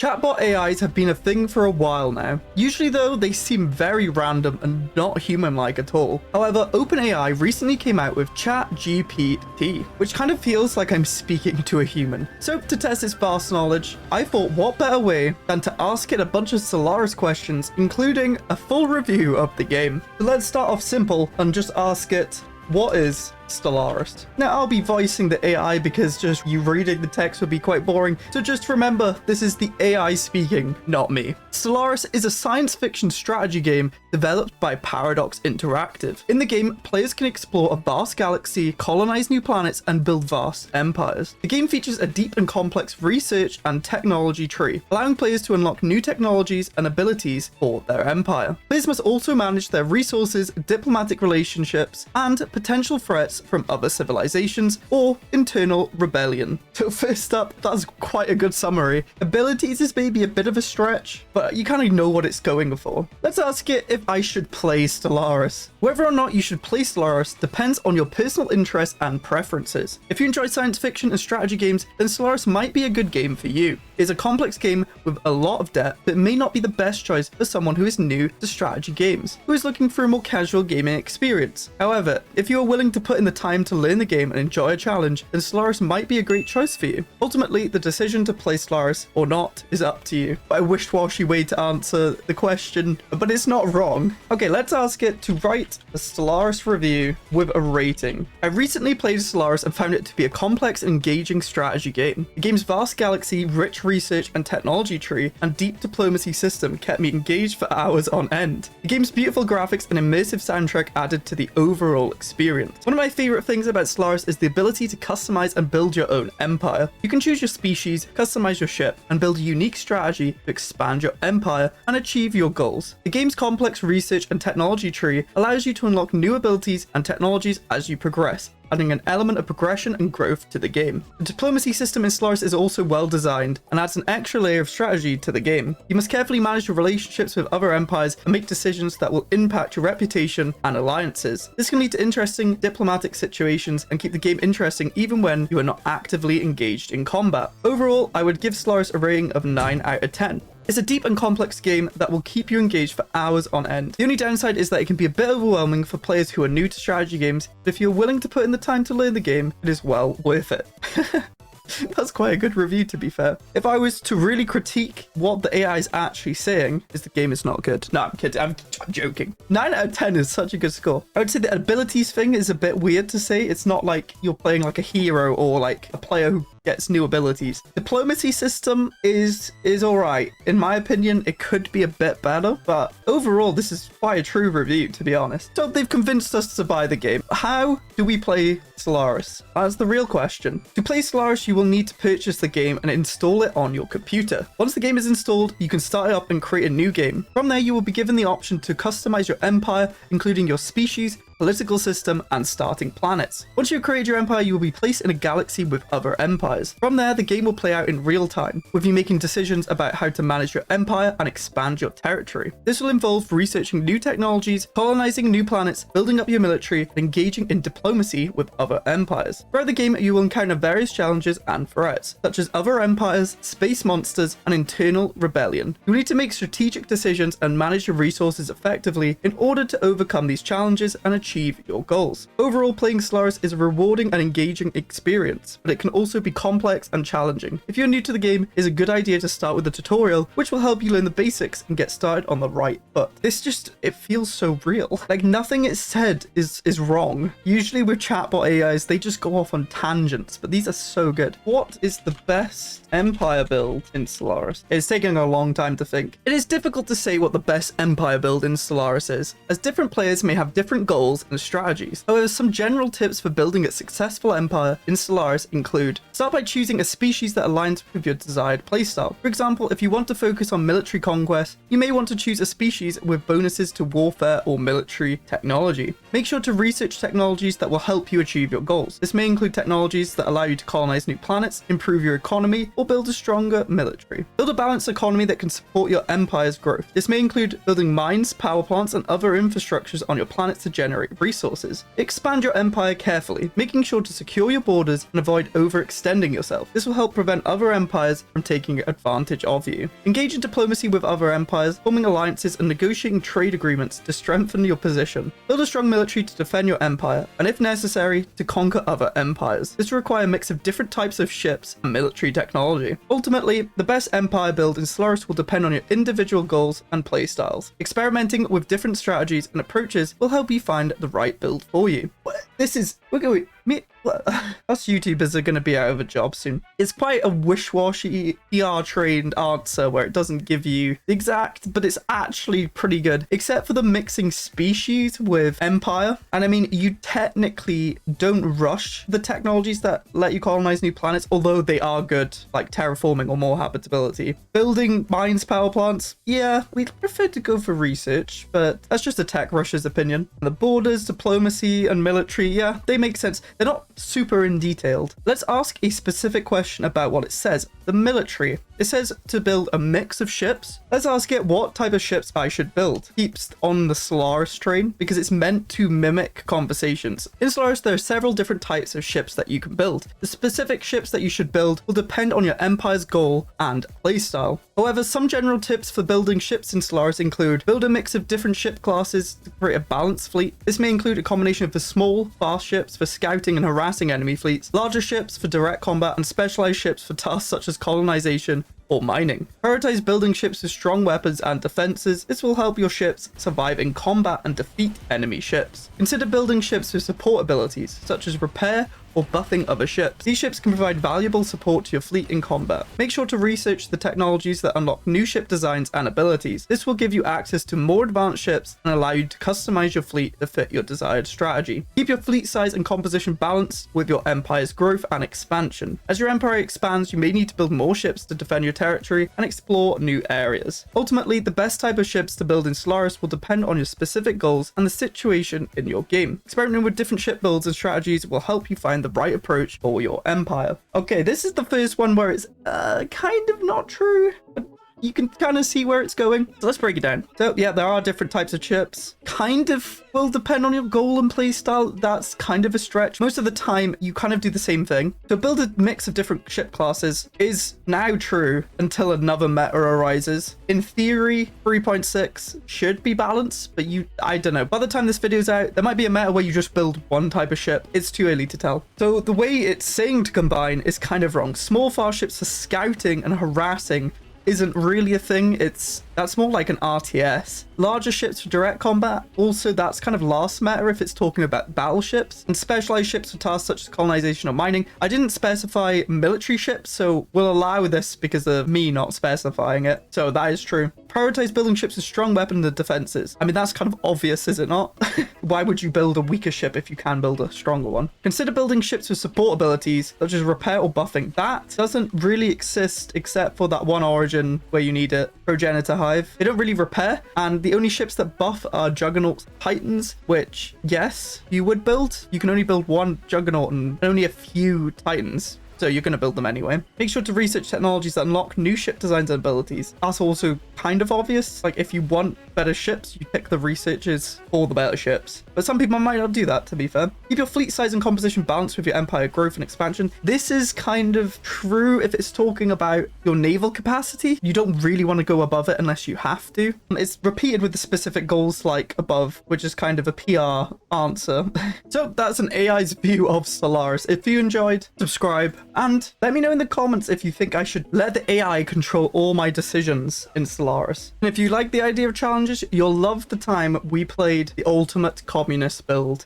Chatbot AIs have been a thing for a while now. Usually though, they seem very random and not human-like at all. However, OpenAI recently came out with ChatGPT, which kind of feels like I'm speaking to a human. So to test its vast knowledge, I thought what better way than to ask it a bunch of Stellaris questions, including a full review of the game. So let's start off simple and just ask it, what is Stellaris? Now, I'll be voicing the AI because just you reading the text would be quite boring, so just remember, this is the AI speaking, not me. Stellaris is a science fiction strategy game developed by Paradox Interactive. In the game, players can explore a vast galaxy, colonize new planets, and build vast empires. The game features a deep and complex research and technology tree, allowing players to unlock new technologies and abilities for their empire. Players must also manage their resources, diplomatic relationships, and potential threats from other civilizations or internal rebellion. So first up, that's quite a good summary. Abilities is maybe a bit of a stretch, but you kind of know what it's going for. Let's ask it if I should play Stellaris. Whether or not you should play Stellaris depends on your personal interests and preferences. If you enjoy science fiction and strategy games, then Stellaris might be a good game for you. It's a complex game with a lot of depth, but may not be the best choice for someone who is new to strategy games, who is looking for a more casual gaming experience. However, if you are willing to put in the time to learn the game and enjoy a challenge, then Stellaris might be a great choice for you. Ultimately, the decision to play Stellaris or not is up to you. But I wished-washy way to answer the question, but it's not wrong. Okay, let's ask it to write a Stellaris review with a rating. I recently played Stellaris and found it to be a complex and engaging strategy game. The game's vast galaxy, rich research and technology tree, and deep diplomacy system kept me engaged for hours on end. The game's beautiful graphics and immersive soundtrack added to the overall experience. One of my favorite things about Stellaris is the ability to customize and build your own empire. You can choose your species, customize your ship, and build a unique strategy to expand your empire and achieve your goals. The game's complex research and technology tree allows you to unlock new abilities and technologies as you progress, adding an element of progression and growth to the game. The diplomacy system in Stellaris is also well designed and adds an extra layer of strategy to the game. You must carefully manage your relationships with other empires and make decisions that will impact your reputation and alliances. This can lead to interesting diplomatic situations and keep the game interesting even when you are not actively engaged in combat. Overall, I would give Stellaris a rating of 9 out of 10. It's a deep and complex game that will keep you engaged for hours on end. The only downside is that it can be a bit overwhelming for players who are new to strategy games, but if you're willing to put in the time to learn the game, it is well worth it. That's quite a good review, to be fair. If I was to really critique what the AI is actually saying, is the game is not good. No, I'm kidding. I'm joking. 9 out of 10 is such a good score. I would say the abilities thing is a bit weird to say. It's not like you're playing like a hero or like a player who gets new abilities. Diplomacy system is all right. In my opinion, it could be a bit better, but overall, this is quite a true review, to be honest. So they've convinced us to buy the game. How do we play Stellaris? That's the real question. To play Stellaris, you will need to purchase the game and install it on your computer. Once the game is installed, you can start it up and create a new game. From there, you will be given the option to customize your empire, including your species, political system, and starting planets. Once you've created your empire, you will be placed in a galaxy with other empires. From there, the game will play out in real time, with you making decisions about how to manage your empire and expand your territory. This will involve researching new technologies, colonizing new planets, building up your military, and engaging in diplomacy with other empires. Throughout the game, you will encounter various challenges and threats, such as other empires, space monsters, and internal rebellion. You need to make strategic decisions and manage your resources effectively in order to overcome these challenges and achieve your goals. Overall, playing Stellaris is a rewarding and engaging experience, but it can also be complex and challenging. If you're new to the game, it's a good idea to start with a tutorial, which will help you learn the basics and get started on the right foot. It feels so real. Like nothing it's said is wrong. Usually with chatbot AIs, they just go off on tangents, but these are so good. What is the best empire build in Stellaris? It's taking a long time to think. It is difficult to say what the best empire build in Stellaris is, as different players may have different goals and strategies. However, some general tips for building a successful empire in Stellaris include: start by choosing a species that aligns with your desired playstyle. For example, if you want to focus on military conquest, you may want to choose a species with bonuses to warfare or military technology. Make sure to research technologies that will help you achieve your goals. This may include technologies that allow you to colonize new planets, improve your economy, or build a stronger military. Build a balanced economy that can support your empire's growth. This may include building mines, power plants, and other infrastructures on your planets to generate resources. Expand your empire carefully, making sure to secure your borders and avoid overextending yourself. This will help prevent other empires from taking advantage of you. Engage in diplomacy with other empires, forming alliances and negotiating trade agreements to strengthen your position. Build a strong military to defend your empire, and if necessary, to conquer other empires. This will require a mix of different types of ships and military technology. Ultimately, the best empire build in Stellaris will depend on your individual goals and playstyles. Experimenting with different strategies and approaches will help you find the right build for you. This is... Us YouTubers are going to be out of a job soon. It's quite a wish-washy, PR-trained answer where it doesn't give you the exact, but it's actually pretty good, except for the mixing species with Empire. And I mean, you technically don't rush the technologies that let you colonize new planets, although they are good, like terraforming or more habitability. Building mines, power plants, yeah, we'd prefer to go for research, but that's just a tech rusher's opinion. The borders, diplomacy, and military, yeah, they make sense. They're not super in detailed. Let's ask a specific question about what it says. The military. It says to build a mix of ships. Let's ask it what type of ships I should build. Keeps on the Stellaris train because it's meant to mimic conversations. In Stellaris, there are several different types of ships that you can build. The specific ships that you should build will depend on your empire's goal and playstyle. However, some general tips for building ships in Stellaris include build a mix of different ship classes to create a balanced fleet. This may include a combination of the small, fast ships for scouting and harassing enemy fleets, larger ships for direct combat, and specialized ships for tasks such as colonization or mining. Prioritize building ships with strong weapons and defenses. This will help your ships survive in combat and defeat enemy ships. Consider building ships with support abilities, such as repair or buffing other ships. These ships can provide valuable support to your fleet in combat. Make sure to research the technologies that unlock new ship designs and abilities. This will give you access to more advanced ships and allow you to customize your fleet to fit your desired strategy. Keep your fleet size and composition balanced with your empire's growth and expansion. As your empire expands, you may need to build more ships to defend your territory and explore new areas. Ultimately, the best type of ships to build in Stellaris will depend on your specific goals and the situation in your game. Experimenting with different ship builds and strategies will help you find the right approach for your empire. Okay, this is the first one where it's kind of not true, but you can kind of see where it's going. So let's break it down. So yeah, there are different types of ships. Kind of will depend on your goal and play style. That's kind of a stretch. Most of the time, you kind of do the same thing. So build a mix of different ship classes is now true until another meta arises. In theory, 3.6 should be balanced, but I don't know. By the time this video's out, there might be a meta where you just build one type of ship. It's too early to tell. So the way it's saying to combine is kind of wrong. Small fast ships for scouting and harassing isn't really a thing. That's more like an RTS. Larger ships for direct combat, also that's kind of last meta if it's talking about battleships, and specialized ships for tasks such as colonization or mining. I didn't specify military ships, so we'll allow this because of me not specifying it. So that is true. Prioritize building ships with strong weapons and defenses. I mean, that's kind of obvious, is it not? Why would you build a weaker ship if you can build a stronger one? Consider building ships with support abilities such as repair or buffing. That doesn't really exist except for that one origin where you need it, Progenitor Hive. They don't really repair, and the only ships that buff are Juggernauts, Titans, which, yes, you would build. You can only build one Juggernaut and only a few Titans. So you're going to build them anyway. Make sure to research technologies that unlock new ship designs and abilities. That's also kind of obvious. Like, if you want better ships, you pick the researchers for the better ships. But some people might not do that, to be fair. Keep your fleet size and composition balanced with your empire growth and expansion. This is kind of true if it's talking about your naval capacity. You don't really want to go above it unless you have to. It's repeated with the specific goals like above, which is kind of a PR answer. So that's an AI's view of Stellaris. If you enjoyed, subscribe. And let me know in the comments if you think I should let the AI control all my decisions in Stellaris. And if you like the idea of challenges, you'll love the time we played the ultimate communist build.